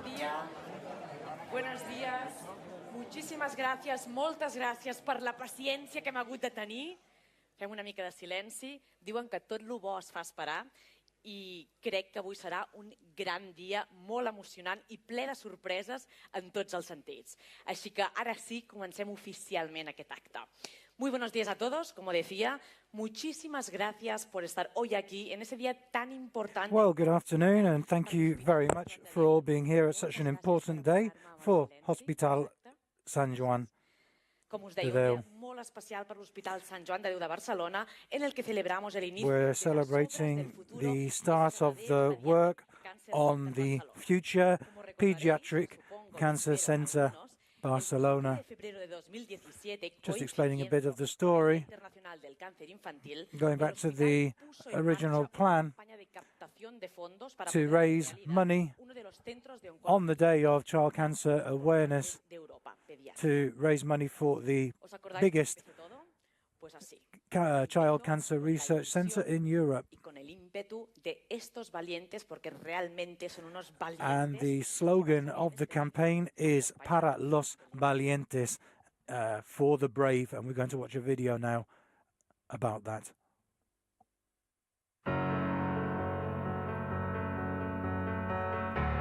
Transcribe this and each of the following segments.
dia. Buenos días. Moltes gràcies per la paciència que hem hagut de tenir. Fem una mica de silenci. Diuen que tot lo bo es fa esperar i crec que avui serà un gran dia, molt emocionant i ple de sorpreses en tots els sentits. Així que ara sí, comencem oficialment aquest acte. Muy buenos días a todos, como decía, muchísimas gracias por estar hoy aquí en ese día tan importante. Well, good afternoon and thank you very much for all being here at such an important day for Hospital Sant Joan de Déu. Molt especial per l'Hospital Sant Joan de Déu de Barcelona, en el que celebramos el inicio. We're celebrating the start of the work on the future Pediatric Cancer Center, Barcelona. Just explaining a bit of the story, going back to the original plan to raise money on the day of child cancer awareness, to raise money for the biggest child cancer research center in Europe. And the slogan of the campaign is Para los Valientes, for the brave, and we're going to watch a video now about that.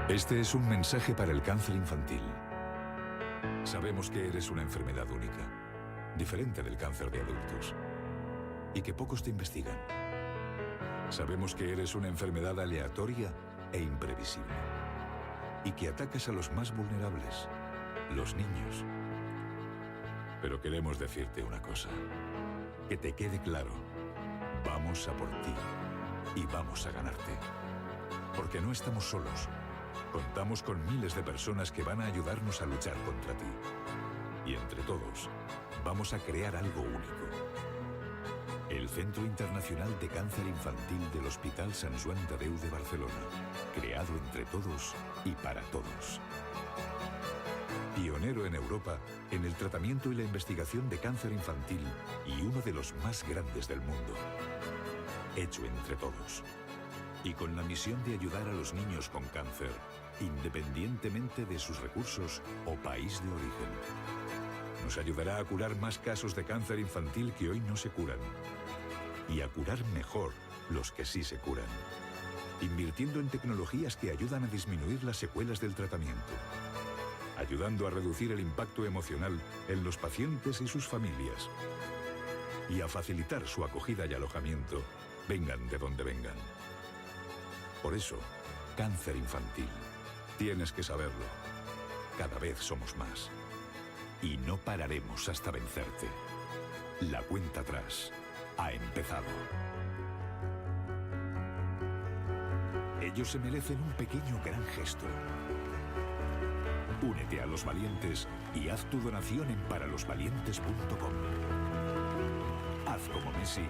Este es un mensaje para el cáncer infantil. Sabemos que eres una enfermedad única, diferente del cáncer de adultos, y que pocos te investigan. Sabemos que eres una enfermedad aleatoria e imprevisible, y que atacas a los más vulnerables, los niños. Pero queremos decirte una cosa, que te quede claro, vamos a por ti, y vamos a ganarte. Porque no estamos solos. Contamos con miles de personas que van a ayudarnos a luchar contra ti. Y entre todos, vamos a crear algo único. El Centro Internacional de Cáncer Infantil del Hospital Sant Joan de Déu de Barcelona. Creado entre todos y para todos. Pionero en Europa en el tratamiento y la investigación de cáncer infantil y uno de los más grandes del mundo. Hecho entre todos. Y con la misión de ayudar a los niños con cáncer, independientemente de sus recursos o país de origen. Nos ayudará a curar más casos de cáncer infantil que hoy no se curan. Y a curar mejor los que sí se curan. Invirtiendo en tecnologías que ayudan a disminuir las secuelas del tratamiento. Ayudando a reducir el impacto emocional en los pacientes y sus familias. Y a facilitar su acogida y alojamiento, vengan de donde vengan. Por eso, cáncer infantil. Tienes que saberlo. Cada vez somos más. Y no pararemos hasta vencerte. La cuenta atrás ha empezado. Ellos se merecen un pequeño gran gesto. Únete a los valientes y haz tu donación en paralosvalientes.com. Haz como Messi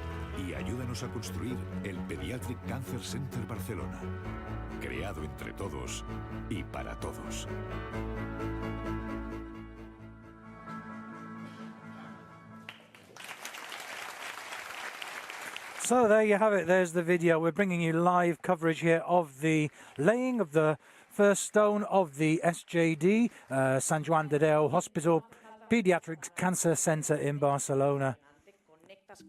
y ayúdanos a construir el Pediatric Cancer Center Barcelona. Creado entre todos y para todos. So there you have it. There's the video. We're bringing you live coverage here of the laying of the first stone of the SJD Sant Joan de Déu Hospital Pediatric Cancer Center in Barcelona.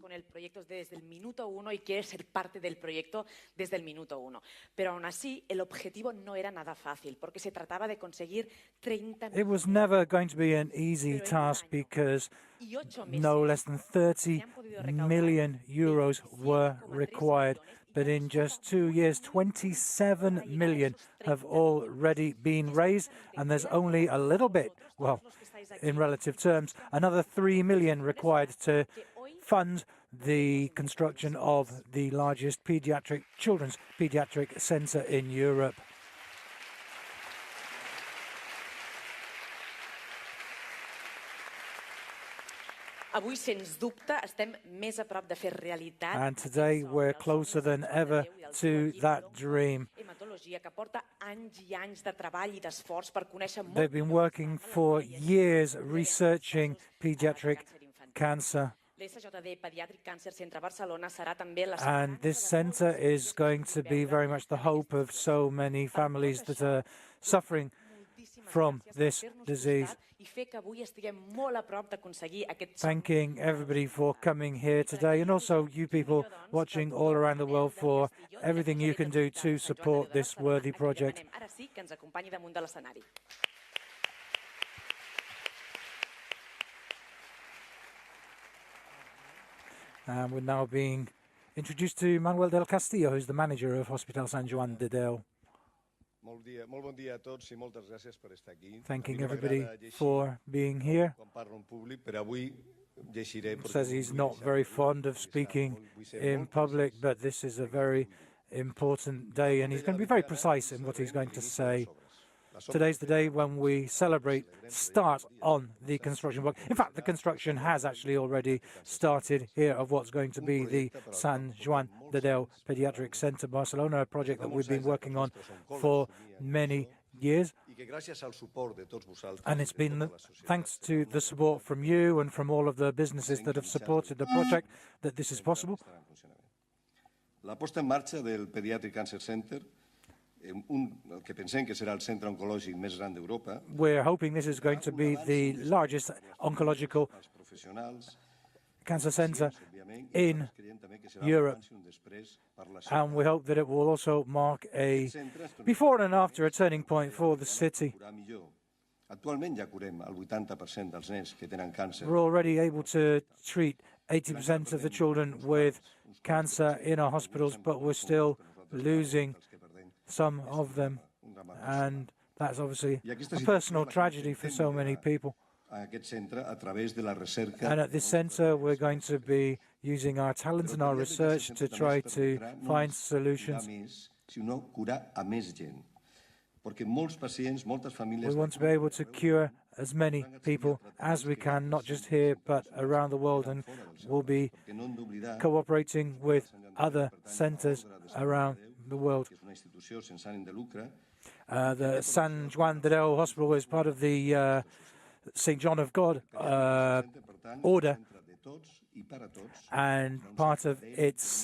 Con el proyecto desde el minuto uno y quieres ser parte del proyecto desde el minuto uno. Pero aún así, el objetivo no era nada fácil, porque se trataba de conseguir 30 millones. It was never going to be an easy task because no less than 30 million euros were required. But in just 2 years, 27 million have already been raised, and there's only a little bit, well, in relative terms, another 3 million required to fund the construction of the largest children's pediatric center in Europe. Avui, sens dubte, estem més a prop de fer realitat. And today we're closer than ever to that dream. Que porta anys I anys de treball I d'esforç per conèixer molt. They've been working for years researching pediatric cancer. SJD Pediatric Cancer Center Barcelona serà també la And this center is going to be very much the hope of so many families that are suffering from this disease. Thanking everybody for coming here today, and also you people watching all around the world for everything you can do to support this worthy project. And we're now being introduced to Manuel del Castillo, who's the manager of Hospital Sant Joan de Déu. Thanking everybody for being here. Says he's not very fond of speaking in public, but this is a very important day, and he's going to be very precise in what he's going to say. Today's the day when we celebrate start on the construction work. In fact, the construction has actually already started here of what's going to be the Sant Joan de Déu Pediatric Center Barcelona, a project that we've been working on for many years. And it's been thanks to the support from you and from all of the businesses that have supported the project that this is possible. La puesta en marcha del Pediatric Cancer Center, que pensem que serà el centre oncològic més gran d'Europa. We're hoping this is going to be the largest oncological cancer center in Europe, and we hope that it will also mark a before and after, a turning point for the city. We're already able to treat 80% of the children with cancer in our hospitals, but we're still losing some of them, and that's obviously a personal tragedy for so many people. And at this center, we're going to be using our talent and our research to try to find solutions. We want to be able to cure as many people as we can, not just here, but around the world, and we'll be cooperating with other centers around the world. The Sant Joan de Déu Hospital is part of the St. John of God order, and part of its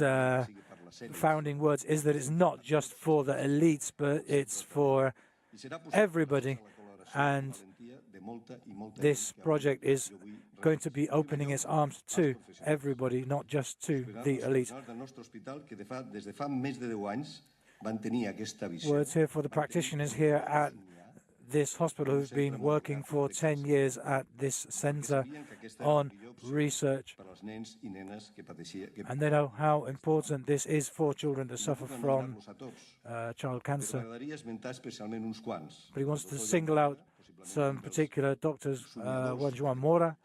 founding words is that it's not just for the elites, but it's for everybody. And this project is going to be opening its arms to everybody, not just to the elite. Words here for the practitioners here at this hospital who've been working for 10 years at this center on research. And they know how important this is for children that suffer from child cancer. But he wants to single out some particular doctors, Juan Joan Mora,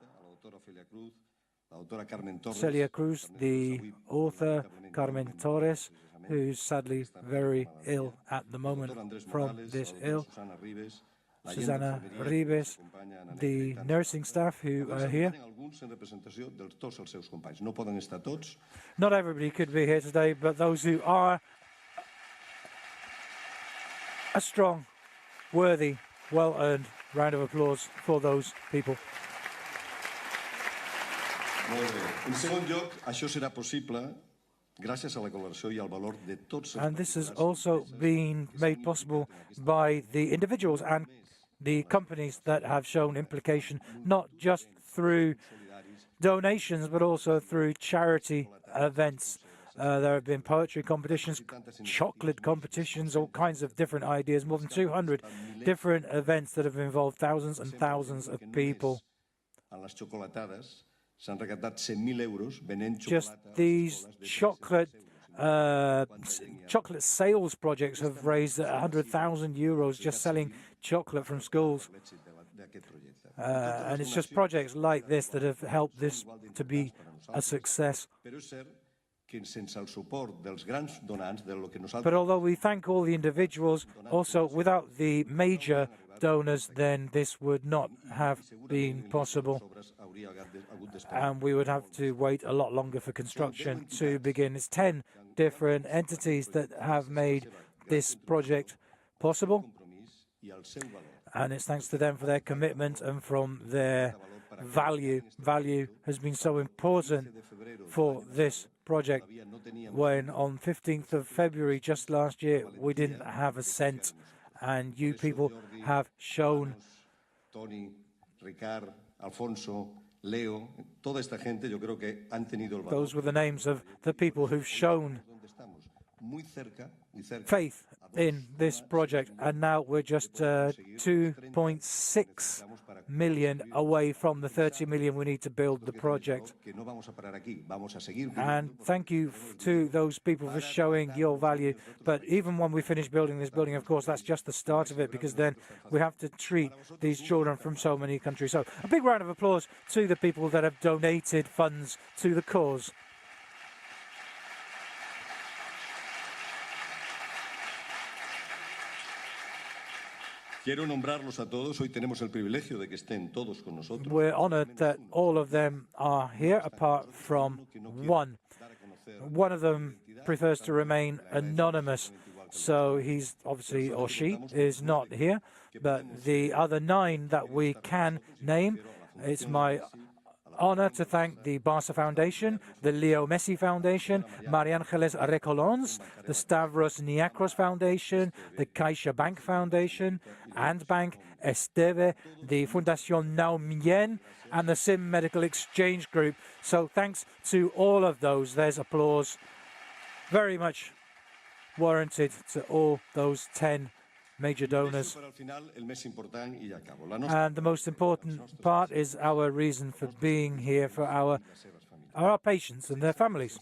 Celia Cruz, the author, Carmen Torres, who's sadly very ill at the moment from this ill, Susana Ribes, the nursing staff who are here. Not everybody could be here today, but those who are, a strong, worthy, well-earned round of applause for those people. En segon lloc, això serà possible gràcies a la col·laboració i al valor de tots els. And this has also been made possible by the individuals and the companies that have shown implication, not just through donations, but also through charity events. There have been poetry competitions, chocolate competitions, all kinds of different ideas, more than 200 different events that have involved thousands and thousands of people. Just these chocolate sales projects have raised 100,000 euros just selling chocolate from schools. And it's just projects like this that have helped this to be a success. But although we thank all the individuals, also without the major donors, then this would not have been possible. And we would have to wait a lot longer for construction to begin. It's 10 different entities that have made this project possible. And it's thanks to them for their commitment and from their value. Value has been so important for this project, when on 15th of February just last year we didn't have a cent, and you people have shown Tony, Ricard, Alfonso, Leo, toda esta gente, yo creo que han tenido el valor. those were the names of the people who've shown Muy cerca, faith in this project, and now we're just 2.6 million away from the 30 million we need to build the project. And thank you to those people for showing your value. But even when we finish building this building, of course, that's just the start of it, because then we have to treat these children from so many countries. So a big round of applause to the people that have donated funds to the cause. Quiero nombrarlos a todos. Hoy tenemos el privilegio de que estén todos con nosotros. We're honored that all of them are here, apart from one. One of them prefers to remain anonymous, so he's obviously, or she, is not here. But the other 9 that we can name, it's my honor to thank the Barça Foundation, the Leo Messi Foundation, Maria Ángeles Recolons, the Stavros Niakros Foundation, the Caixa Bank Foundation, and Bank Esteve, the Fundación Naumien, and the Sim Medical Exchange Group. So thanks to all of those. There's applause. Very much warranted to all those 10 major donors. And the most important part is our reason for being here for our patients and their families.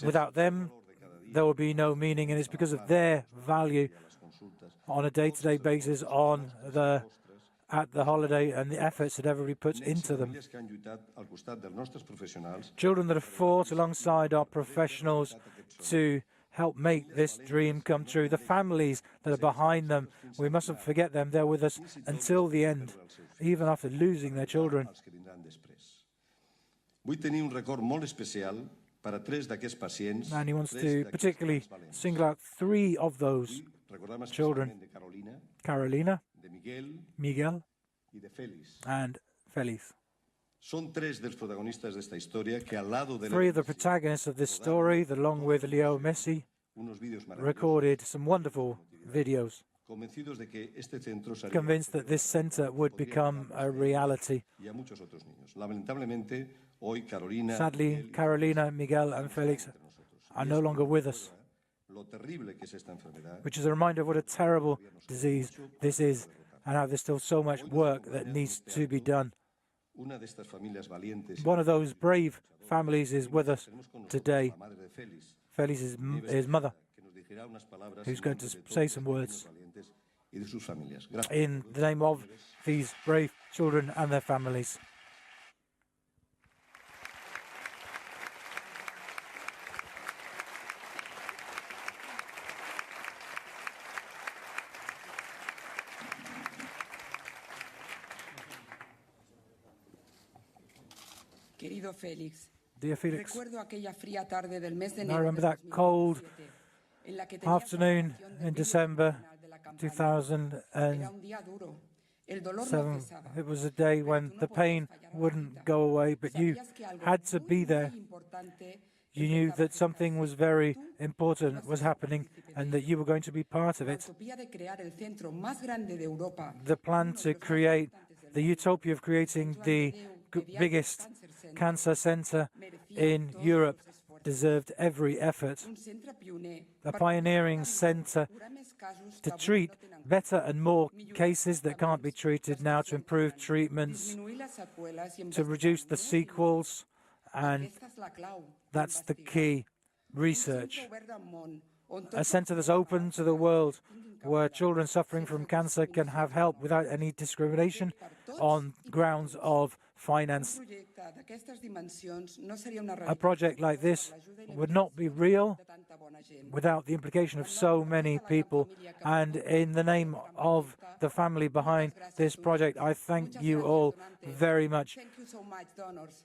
Without them, there will be no meaning, and it's because of their value on a day-to-day basis at the holiday and the efforts that everybody puts into them. Children that have fought alongside our professionals to help make this dream come true. The families that are behind them, we mustn't forget them. They're with us until the end, even after losing their children. And he wants to particularly single out 3 of those children: Carolina, Miguel, and Félix. 3 of the protagonists of this story, along with Leo Messi, recorded some wonderful videos, convinced that this center would become a reality. Sadly, Carolina, Miguel, and Felix are no longer with us, which is a reminder of what a terrible disease this is, and how there's still so much work that needs to be done. One of those brave families is with us today. Felix is his mother, who's going to say some words in the name of these brave children and their families. Querido Félix, dear Felix, recuerdo aquella fría tarde del mes de I enero remember de that cold 2017, en la que tenía afternoon formación del in virus December terminal de la campaña. 2007. Era un día duro. El dolor no cesaba. It was a day when the pain wouldn't go away, but you Sabías que algo had to be muy, there. muy importante You knew empezaba a that something was very Tú important was happening and that you were going to be part of La it. utopía de crear el centro más grande de Europa, The plan to create, the utopia of creating the biggest cancer center in Europe deserved every effort. un centre pioner, A pioneering center curar casos to que avui treat no tenen better and more cases that can't be treated now, to improve treatments, disminuir les seqüeles i to reduce the sequels, and Aquesta és la clau. that's the key: research. Un centre obert al món, on A tots center that's open to the world, where children suffering from cancer can have help without any discrimination on grounds of finance. un projecte d'aquestes dimensions no seria una A realitat project like this would not be real de tanta bona gent. without the implication of so many people. And in the name of the family behind this project, I thank you all very much. Thank you so much, donors.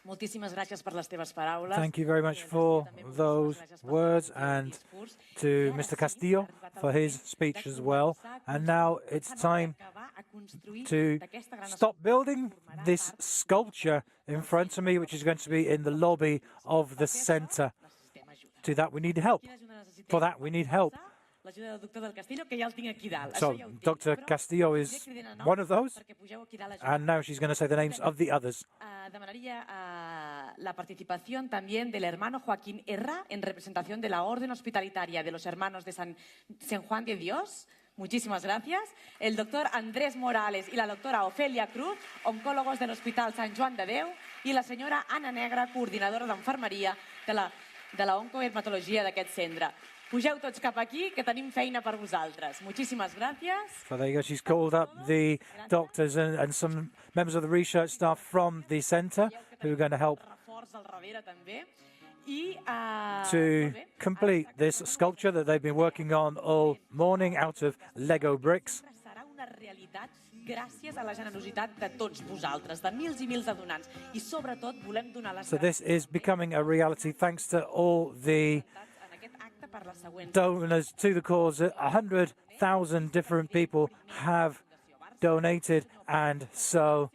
Moltíssimes gràcies per les teves paraules. Thank you very much for those words, and to Mr. Castillo for his speech as well. And now it's time to stop building this sculpture in front of me, which is going to be in the lobby of the center. To that we need help. For that we need help. So Dr. Castillo is one of those, and now she's going to say the names of the others. Demanaría la participación también del hermano Joaquín Herra en representación de la Orden Hospitalitaria de los Hermanos de San Juan de Dios. Muchísimas gracias. El doctor Andrés Morales y la doctora Ofelia Cruz, oncòlogos de l'Hospital Sant Joan de Déu, i la senyora Anna Negra, coordinadora d'enfermeria de la oncohematologia d'aquest centre. Pugeu tots cap aquí, que tenim feina per vosaltres. Moltíssimes gràcies. So there you go. She's called up the doctors and some members of the research staff from the centre who are going to help to complete this sculpture that they've been working on all morning out of Lego bricks. Gràcies a la generositat de tots vosaltres, de mils I mils de donants. I sobretot volem donar les So this is becoming a reality thanks to all the donors to the cause. 100,000 different people have donated, and so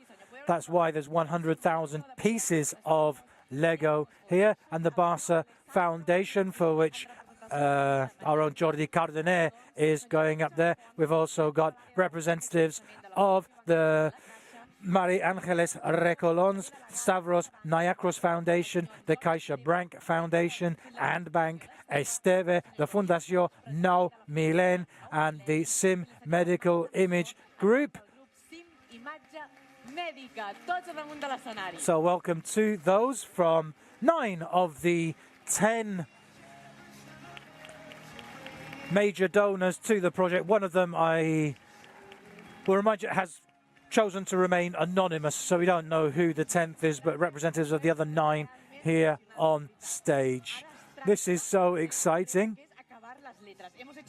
that's why there's 100,000 pieces of Lego here. And the Barça Foundation, for which our own Jordi Cardener is going up there. We've also got representatives of the Marie Angeles Recolons, Stavros Niakros Foundation, the Caixa Branc Foundation, and Bank Esteve, the Fundació Nou Milen, and the SIM Medical Image Group. So welcome to those from 9 of the 10 major donors to the project. One of them, I will remind you, has chosen to remain anonymous, so we don't know who the 10th is, but representatives of the other 9 here on stage. This is so exciting.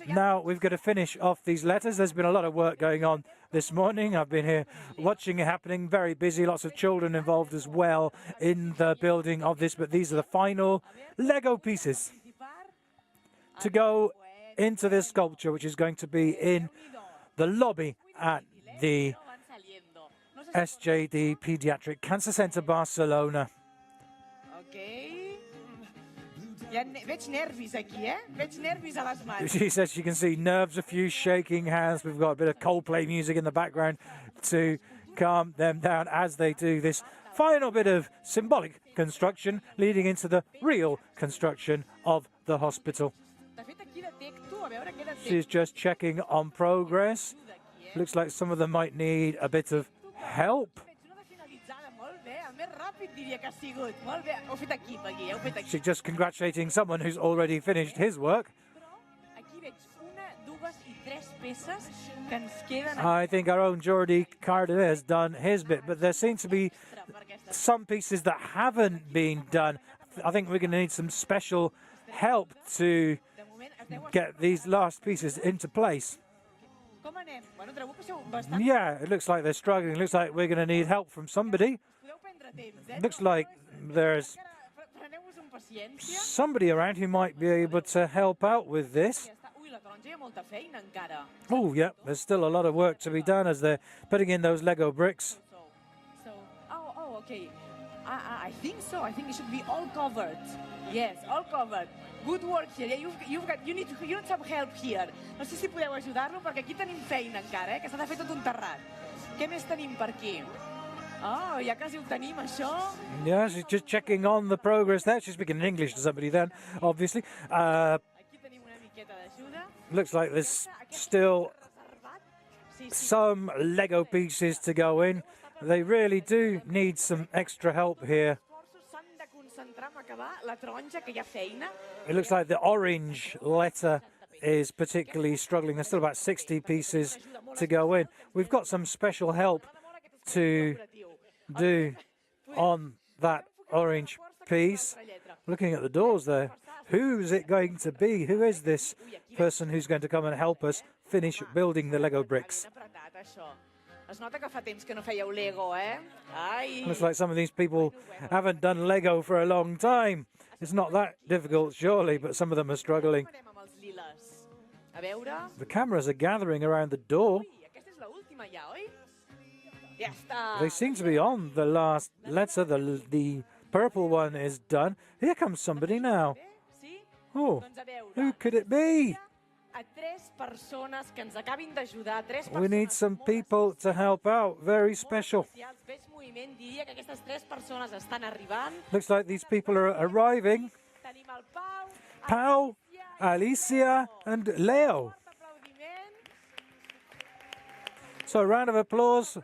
Now we've got to finish off these letters. There's been a lot of work going on this morning. I've been here watching it happening, very busy, lots of children involved as well in the building of this, but these are the final Lego pieces to go into this sculpture, which is going to be in the lobby at the SJD Pediatric Cancer Center, Barcelona. Veig nervis aquí, Veig nervis a les mans. She says she can see nerves, a few shaking hands. We've got a bit of Coldplay music in the background to calm them down as they do this final bit of symbolic construction leading into the real construction of the hospital. She's just checking on progress. Looks like some of them might need a bit of help. She's just congratulating someone who's already finished his work. I think our own Jordi Cardener has done his bit, but there seem to be some pieces that haven't been done. I think we're going to need some special help to get these last pieces into place. Yeah, it looks like they're struggling. It looks like we're going to need help from somebody. Looks like there's somebody around who might be able to help out with this. Oh, yeah, there's still a lot of work to be done as they're putting in those Lego bricks. Okay. I think so. I think it should be all covered. Yes, all covered. Good work here. Yeah, you need some help here. No sé si podeu ajudar-lo, perquè aquí tenim feina encara, que s'ha de fer tot un terrat. Què més tenim per aquí? Oh, ja quasi ho tenim, això. Yeah, she's just checking on the progress there. She's speaking in English to somebody then, obviously. Looks like there's still some Lego pieces to go in. They really do need some extra help here. It looks like the orange letter is particularly struggling. There's still about 60 pieces to go in. We've got some special help to do on that orange piece. Looking at the doors there, who's it going to be? Who is this person who's going to come and help us finish building the Lego bricks? Es nota que fa temps que no fèieu Lego, eh? Ai! Looks like some of these people haven't done Lego for a long time. It's not that difficult, surely, but some of them are struggling. Anem amb els liles. A veure... The cameras are gathering around the door. Ui, aquesta és l'última ja, oi? Ja està. They seem to be on the last letter. The purple one is done. Here comes somebody now. Sí? Oh, Doncs a veure... who could it be? A 3 persones que ens acabin d'ajudar, 3 We need persones some molt people to help out. Very molt special. especials. Veig moviment, diria que aquestes 3 persones estan arribant. Looks like these people are arriving. Tenim el Pau, Pau, Alicia, and Leo. fort aplaudiment. So a round of applause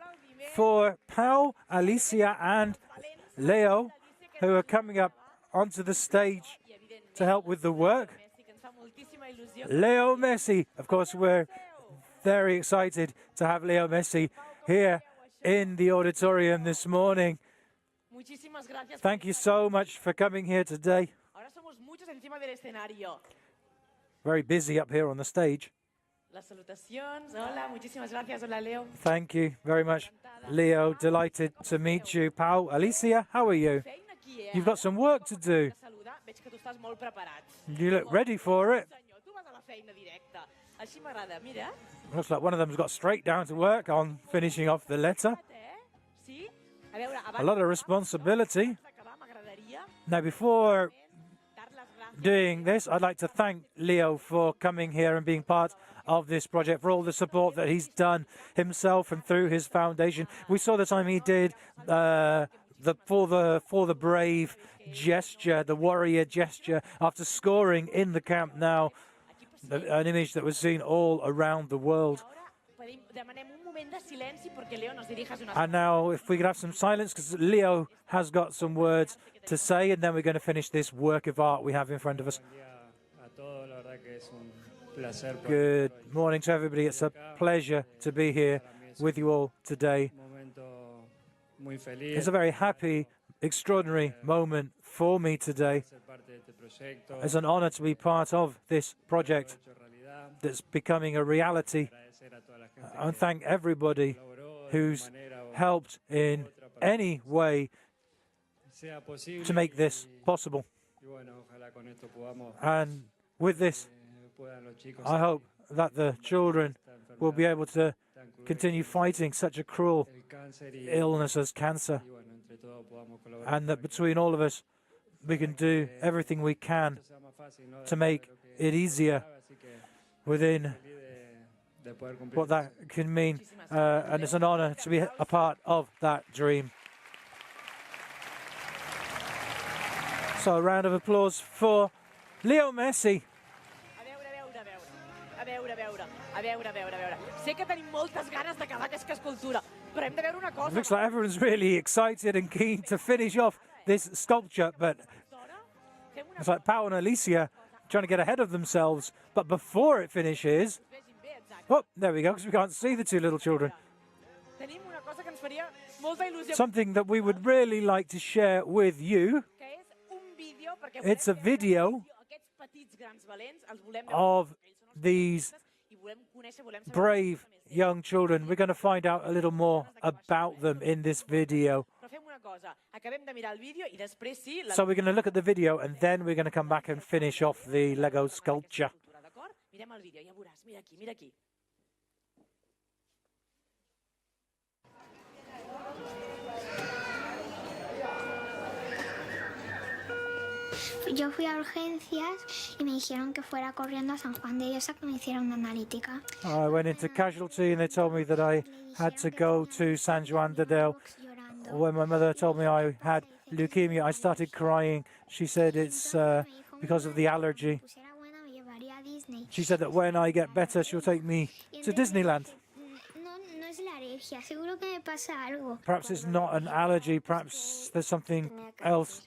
for Pau, Alicia, and Leo, who are coming up onto the stage I, evidentment, to help with the work. Messi, que ens fa moltíssima il·lusió. Leo Messi. Of course, we're very excited to have Leo Messi here in the auditorium this morning. Muchísimas gracias. Thank you so much for coming here today. Ahora somos muchos encima del escenario. Very busy up here on the stage. Las salutacions. Hola, muchísimas gracias. Hola, Leo. Thank you very much, Leo. Delighted to meet you. Pau, Alicia, how are you? Feina aquí, eh? You've got some work to do. Saludar. Veig que tu estàs molt preparat. You look ready for it. Senyor, tu vas a la feina directa. Així m'agrada. Mira. Looks like one of them's got straight down to work on finishing off the letter. Sí? A veure, A lot of responsibility. d'acabar, m'agradaria Now, before dar les gràcies. doing this, I'd like to thank Leo for coming here and being part of this project, for all the support that he's done himself and through his foundation. We saw the time he did for the brave gesture, the warrior gesture, after scoring in the Camp Nou, an image that was seen all around the world. Ara demanem un moment de silenci perquè Leo nos dirijas unes And now, if we could have some silence, because Leo has got some words to say, and then we're going to finish this work of art we have in front of us. Good morning to everybody. It's a pleasure to be here with you all today. It's a very happy, extraordinary moment for me today. It's an honor to be part of this project that's becoming a reality. And thank everybody who's helped in any way to make this possible. And with this, I hope that the children will be able to continue fighting such a cruel illness as cancer, and that between all of us we can do everything we can to make it easier within what that can mean, and it's an honor to be a part of that dream. So a round of applause for Leo Messi. A veure. Sé que tenim moltes ganes d'acabar aquesta escultura, però hem de veure una cosa. Looks like everyone's really excited and keen to finish off this sculpture, but it's like Pau and Alicia trying to get ahead of themselves. But before it finishes, oh, there we go, because we can't see the two little children. Tenim una cosa que ens faria molta il·lusió. Something that we would really like to share with you. Que és un vídeo, perquè It's a video aquests petits grans valents els volem veure of these i volem conèixer, volem saber brave young children. We're going to find out a little more about them in this video. Però fem una cosa, acabem de mirar el vídeo i després sí... So we're going to look at the video and then we're going to come back and finish off the Lego sculpture. D'acord? Mirem el vídeo, ja veuràs. Mira aquí, mira aquí. Yo fui a urgencias y me dijeron que fuera corriendo a Sant Joan de Déu a que me hicieran una analítica. I went into casualty and they told me that I had to go to Sant Joan de Déu. When my mother told me I had leukemia, I started crying. She said it's because of the allergy. She said that when I get better, she'll take me to Disneyland. No es la alergia, seguro que me pasa algo. Perhaps it's not an allergy, perhaps there's something else.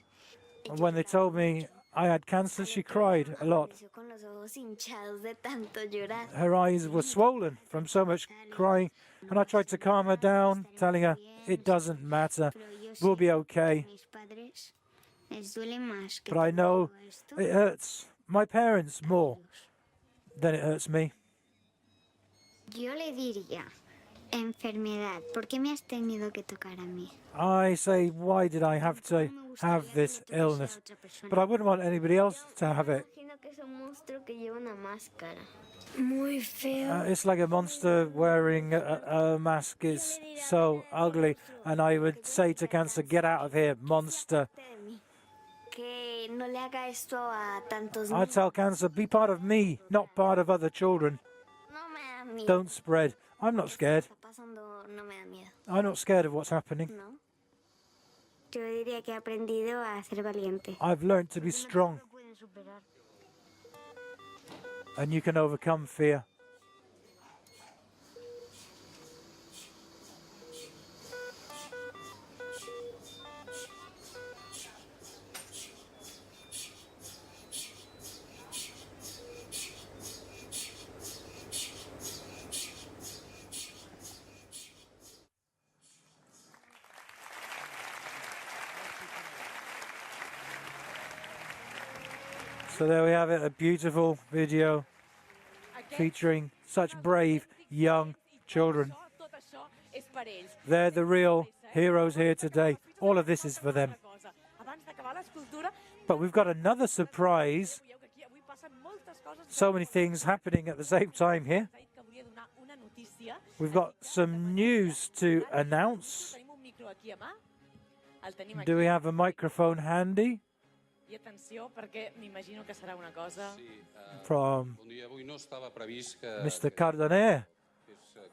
And when they told me I had cancer, she cried a lot. Her eyes were swollen from so much crying, and I tried to calm her down, telling her it doesn't matter, we'll be okay. But I know it hurts my parents more than it hurts me. Yo le diría enfermedad? ¿Por qué me has tenido que tocar a mí? I say, why did I have to have this illness? But I wouldn't want anybody else to have it. Imagino que es un monstruo que lleva una máscara. Muy feo. It's like a monster wearing a mask. It's so ugly. And I would say to cancer, get out of here, monster. Que no le haga esto a tantos I tell cancer, be part of me, not part of other children. No me da miedo. Don't spread. I'm not scared. Está pasando, no me da miedo. I'm not scared of what's happening. No. Yo diría que he aprendido a ser valiente. I've learned to be strong. And you can overcome fear. So there we have it, a beautiful video featuring such brave young children. They're the real heroes here today. All of this is for them. But we've got another surprise. So many things happening at the same time here. We've got some news to announce. Do we have a microphone handy? From Mr. Cardener.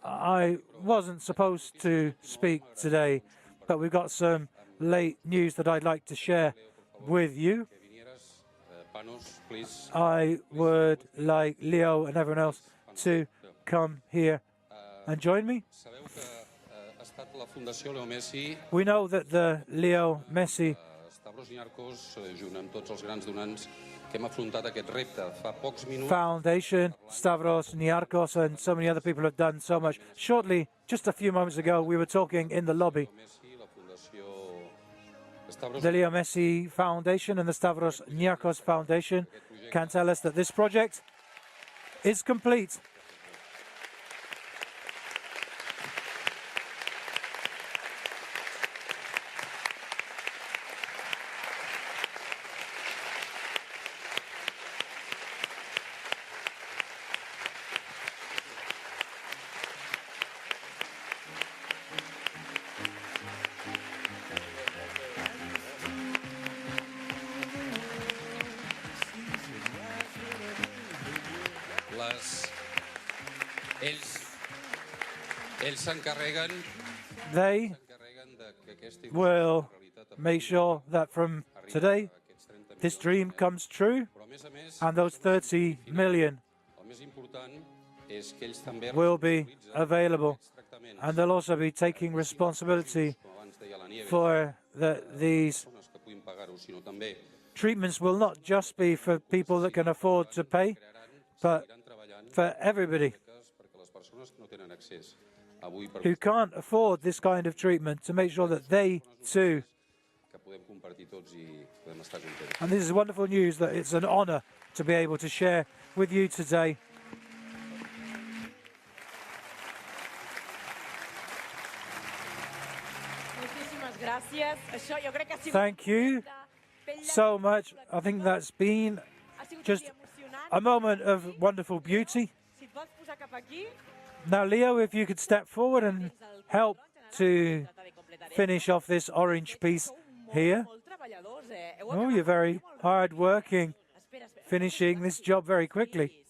I wasn't supposed to speak today, but we've got some late news that I'd like to share with you. I would like Leo and everyone else to come here and join me. We know that the Leo Messi Foundation, Stavros, Niarchos, and so many other people have done so much. Shortly, just a few moments ago, we were talking in the lobby. The Leo Messi Foundation and the Stavros Niarchos Foundation can tell us that this project is complete. They will make sure that from today this dream comes true, and those 30 million will be available, and they'll also be taking responsibility for these treatments will not just be for people that can afford to pay, but for everybody who can't afford this kind of treatment, to make sure that they too. And this is wonderful news that it's an honor to be able to share with you today. Thank you so much. I think that's been just a moment of wonderful beauty. Now, Leo, if you could step forward and help to finish off this orange piece here. Oh, you're very hard working, finishing this job very quickly.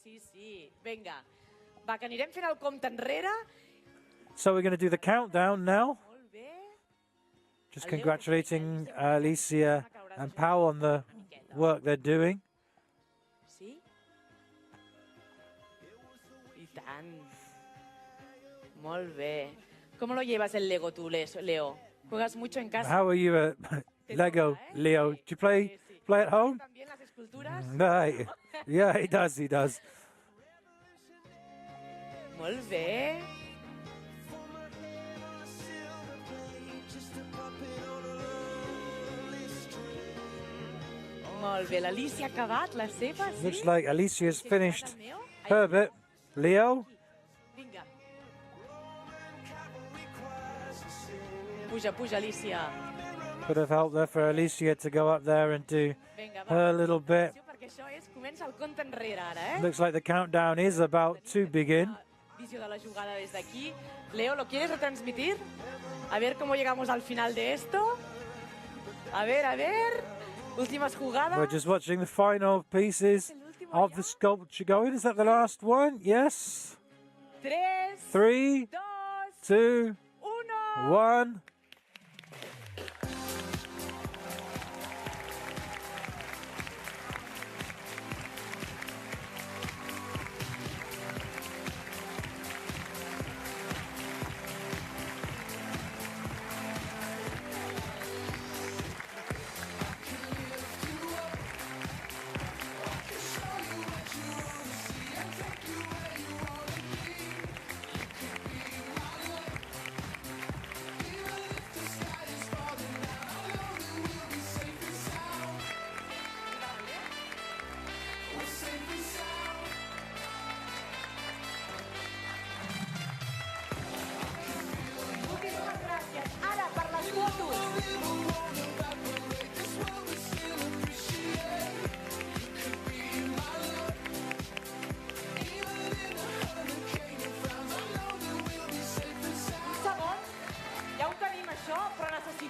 So we're going to do the countdown now. Just congratulating Alicia and Pau on the work they're doing. Molt bé. ¿Cómo lo llevas el Lego tú, Leo? ¿Juegas mucho en casa? How are you at Lego, Leo? Do you play at home? ¿También las esculturas? Yeah, he does. Molt bé. Molt bé. L'Alicia ha acabat la seva, sí? Looks like Alicia's finished her bit. Leo? Puja, puja, Alicia. Bit of help there for Alicia to go up there and do Vinga, her little bit. perquè això comença el compte enrere ara, eh? Looks like the countdown is about to begin. Visió de la jugada desde aquí. Leo, ¿lo quieres retransmitir? A ver cómo llegamos al final de esto. A ver. Últimas jugadas. We're just watching the final pieces of the sculpture going. Is that the last one? Yes. 3, 2, 1.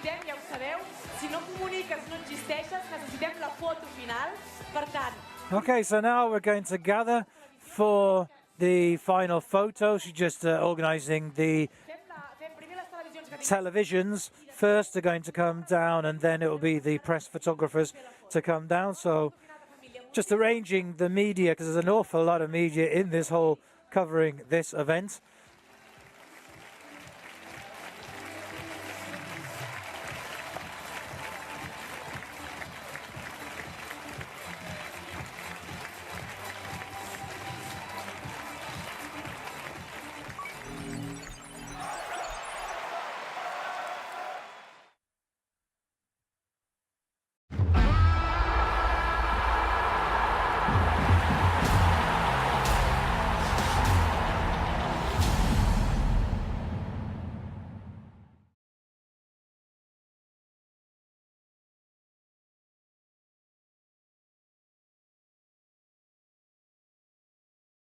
Ja ho sabeu, si no comuniques, no existeixes, necessitem la foto final. Per tant... Okay, so now we're going to gather for the final photo. She's just organising the televisions. First are going to come down and then it will be the press photographers to come down. So just arranging the media, because there's an awful lot of media in this hall covering this event.